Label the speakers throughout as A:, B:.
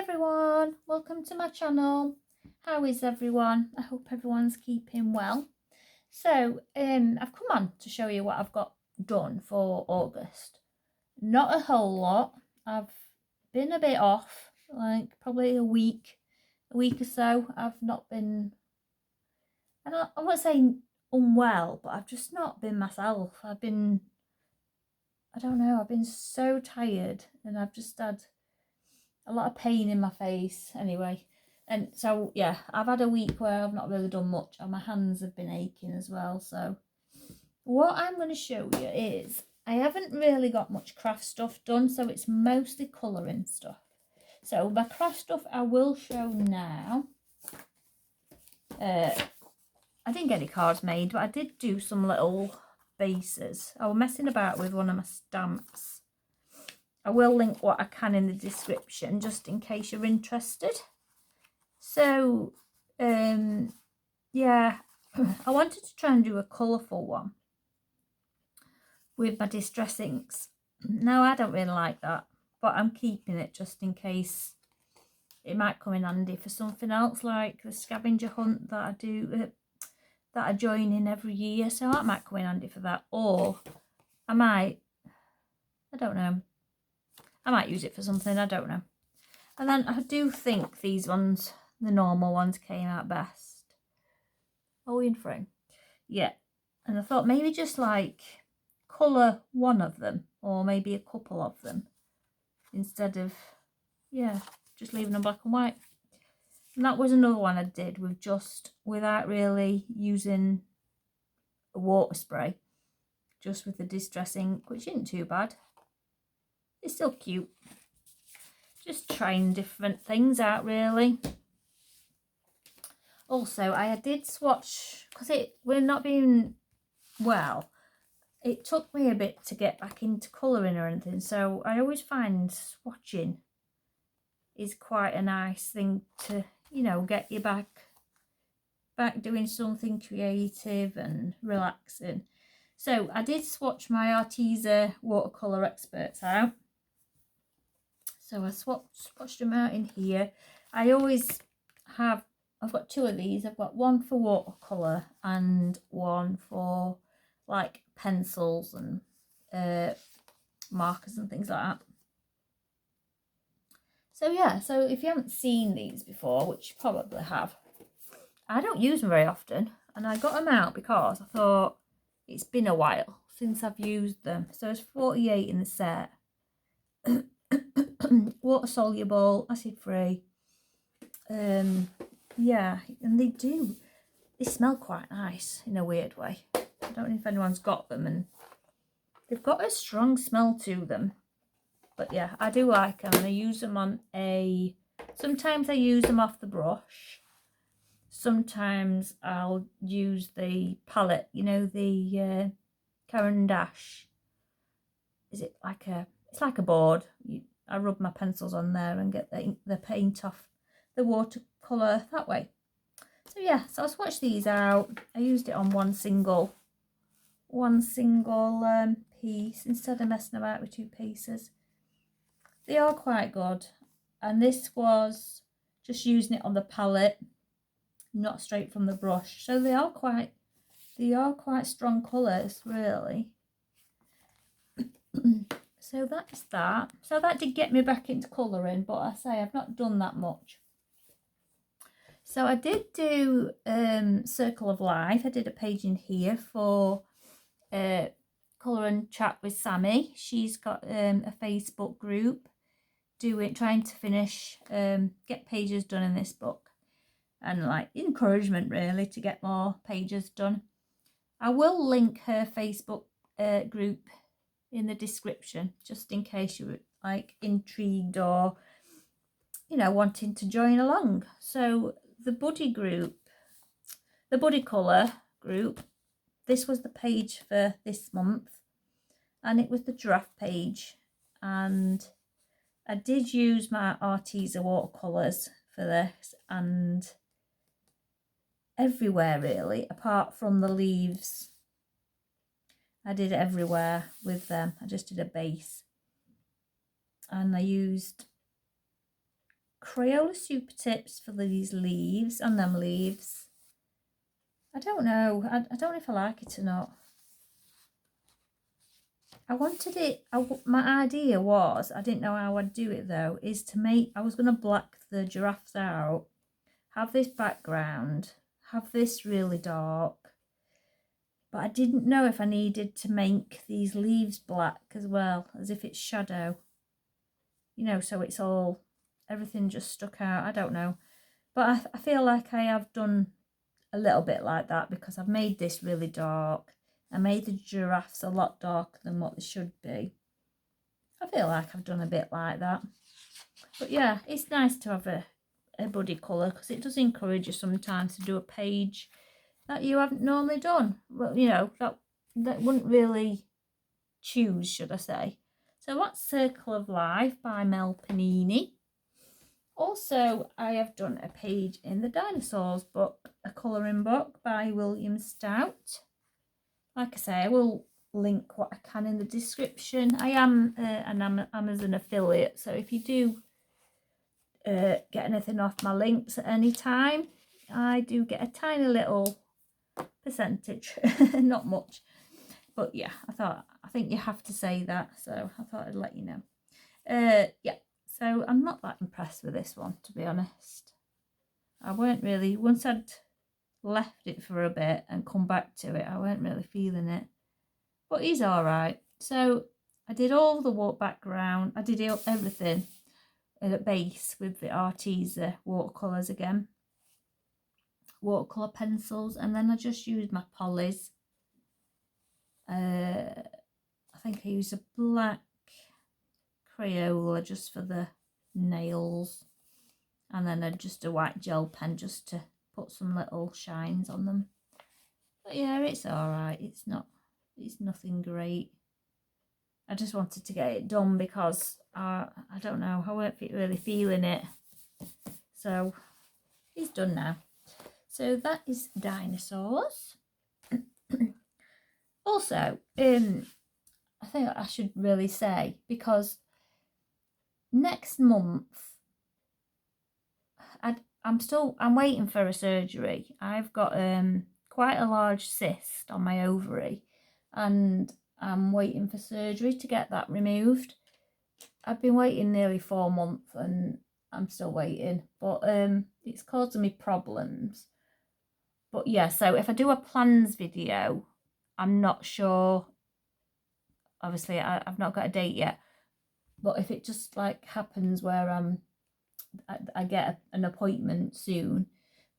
A: everyone, welcome to my channel. How is everyone? I hope everyone's keeping well. So I've come on to show you what I've got done for August. Not a whole lot. I've been a bit off, like probably a week or so. I've not been, I won't say unwell, but I've just not been myself. I don't know, I've been so tired and I've just had a lot of pain in my face anyway. And so, yeah, I've had a week where I've not really done much and my hands have been aching as well. So what I'm going to show you is I haven't really got much craft stuff done, so it's mostly colouring stuff. So my craft stuff I will show now. I didn't get any cards made, but I did do some little bases. I was messing about with one of my stamps. I will link what I can in the description just in case you're interested. So, yeah, I wanted to try and do a colourful one with my Distress inks. Now, I don't really like that, but I'm keeping it just in case it might come in handy for something else, like the scavenger hunt that I do, that I join in every year. So that might come in handy for that, or I don't know. I might use it for something, I don't know. And then I do think these ones, the normal ones, came out best. Are we in frame? Yeah. And I thought maybe just like colour one of them, or maybe a couple of them, instead of, yeah, just leaving them black and white. And that was another one I did with without really using a water spray, just with the Distress ink, which isn't too bad. It's still cute. Just trying different things out, really. Also, I did swatch, because we're not being well, it took me a bit to get back into colouring or anything, so I always find swatching is quite a nice thing to, you know, get you back doing something creative and relaxing. So I did swatch my Arteza watercolour experts out. So I swatched them out in here. I always have, I've got two of these. I've got one for watercolour and one for like pencils and markers and things like that. So yeah, so if you haven't seen these before, which you probably have, I don't use them very often, and I got them out because I thought it's been a while since I've used them. So it's 48 in the set. Water soluble, acid free. Yeah, and they smell quite nice in a weird way. I don't know if anyone's got them, and they've got a strong smell to them. But yeah, I do like them, and I use them on sometimes I use them off the brush. Sometimes I'll use the palette, you know, the Caran d'Ache. It's like a board. I rub my pencils on there and get the paint off the watercolour that way. So yeah, so I swatched these out. I used it on one single piece instead of messing about with two pieces. They are quite good, and this was just using it on the palette, not straight from the brush. So they are quite strong colours, really. So that's that. So that did get me back into colouring, but I say I've not done that much. So I did do Circle of Life. I did a page in here for Colour and Chat with Sammy. She's got a Facebook group trying to finish, get pages done in this book, and like encouragement really to get more pages done. I will link her Facebook group in the description, just in case you were like intrigued or, you know, wanting to join along. So the Buddy Colour group, this was the page for this month, and it was the draft page, and I did use my Arteza watercolours for this, and everywhere really, apart from the leaves. I did everywhere with them. I just did a base, and I used Crayola Super Tips for these leaves and them leaves. I don't know. I don't know if I like it or not. I wanted it, my idea was, I didn't know how I'd do it though, is to make, I was going to black the giraffes out, have this background, have this really dark, but I didn't know if I needed to make these leaves black as well, as if it's shadow, you know, so it's all, everything just stuck out. I don't know, but I feel like I have done a little bit like that because I've made this really dark. I made the giraffes a lot darker than what they should be. I feel like I've done a bit like that. But yeah, it's nice to have a buddy colour because it does encourage you sometimes to do a page that you haven't normally done. Well, you know, that wouldn't really choose, should I say. So that's Circle of Life by Mel Panini. Also, I have done a page in the Dinosaurs book, a colouring book by William Stout. Like I say, I will link what I can in the description. I am an Amazon affiliate, so if you do get anything off my links at any time, I do get a tiny little percentage. Not much. But yeah, I think you have to say that, so I thought I'd let you know. Yeah, so I'm not that impressed with this one, to be honest. I weren't really, once I'd left it for a bit and come back to it, I weren't really feeling it. But he's alright. So I did all the background, I did everything at base with the Arteza watercolours again. Watercolour pencils, and then I just used my polys. I think I used a black Crayola just for the nails, and then just a white gel pen just to put some little shines on them. But yeah, it's alright. It's nothing great. I just wanted to get it done because I don't know, I weren't really feeling it. So it's done now. So that is Dinosaurs. Also, I think I should really say, because next month I'm waiting for a surgery. I've got quite a large cyst on my ovary, and I'm waiting for surgery to get that removed. I've been waiting nearly 4 months and I'm still waiting, but it's causing me problems. But yeah, so if I do a plans video, I'm not sure. Obviously, I've not got a date yet. But if it just like happens where I get an appointment soon,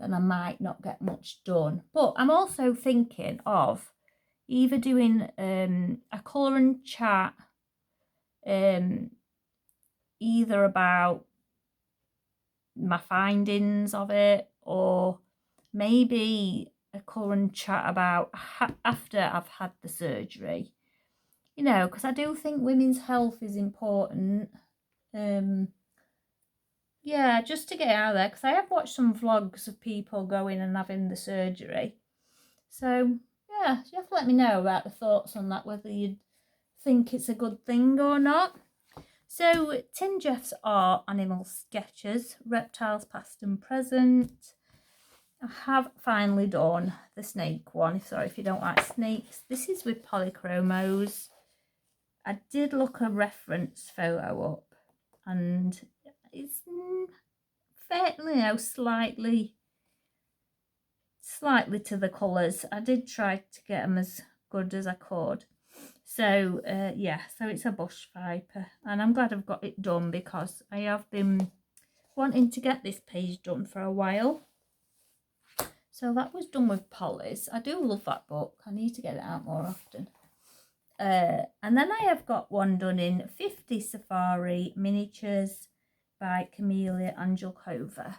A: then I might not get much done. But I'm also thinking of either doing a colouring chat, either about my findings of it, or maybe a colouring chat about after I've had the surgery. You know, because I do think women's health is important. Yeah, just to get out there, because I have watched some vlogs of people going and having the surgery. So yeah, you have to let me know about the thoughts on that, whether you think it's a good thing or not. So Tim Jeff's Art Animal Sketches, Reptiles Past and Present. I have finally done the snake one. Sorry if you don't like snakes. This is with Polychromos. I did look a reference photo up, and it's fairly, you know, slightly to the colours. I did try to get them as good as I could. So yeah, so it's a bush viper, and I'm glad I've got it done because I have been wanting to get this page done for a while. So that was done with Polys. I do love that book. I need to get it out more often. And then I have got one done in 50 Safari Miniatures by Camelia Angelkova.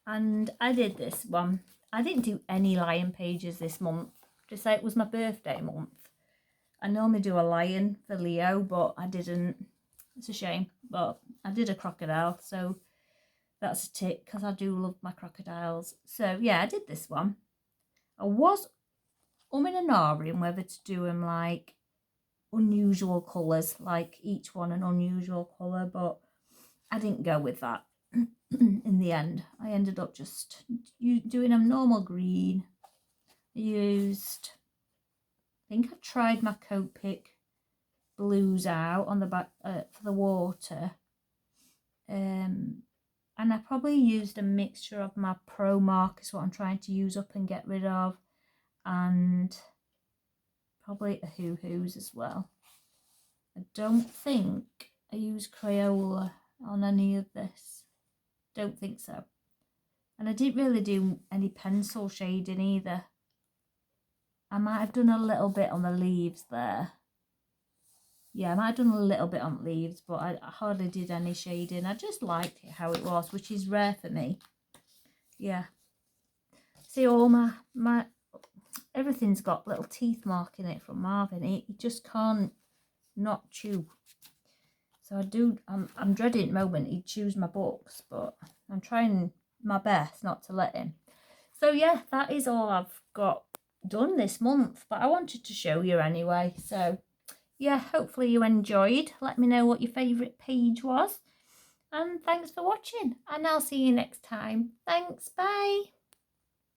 A: And I did this one. I didn't do any lion pages this month. Just like it was my birthday month. I normally do a lion for Leo, but I didn't. It's a shame. But I did a crocodile, so that's a tick because I do love my crocodiles. So yeah, I did this one. I was in an ahhing whether to do them like unusual colours, like each one an unusual colour, but I didn't go with that. in the end. I ended up just doing a normal green. I used, I think I tried my Copic blues out on the back for the water. And I probably used a mixture of my Pro Markers, what I'm trying to use up and get rid of, and probably a Hoo-Hoos as well. I don't think I used Crayola on any of this. Don't think so. And I didn't really do any pencil shading either. I might have done a little bit on the leaves there. Yeah, I might have done a little bit on leaves, but I hardly did any shading. I just liked it how it was, which is rare for me. Yeah. See, all my everything's got little teeth mark in it from Marvin. He just can't not chew. So I'm dreading the moment he chews my books, but I'm trying my best not to let him. So yeah, that is all I've got done this month, but I wanted to show you anyway. So yeah, hopefully you enjoyed. Let me know what your favourite page was. And thanks for watching, and I'll see you next time. Thanks, bye.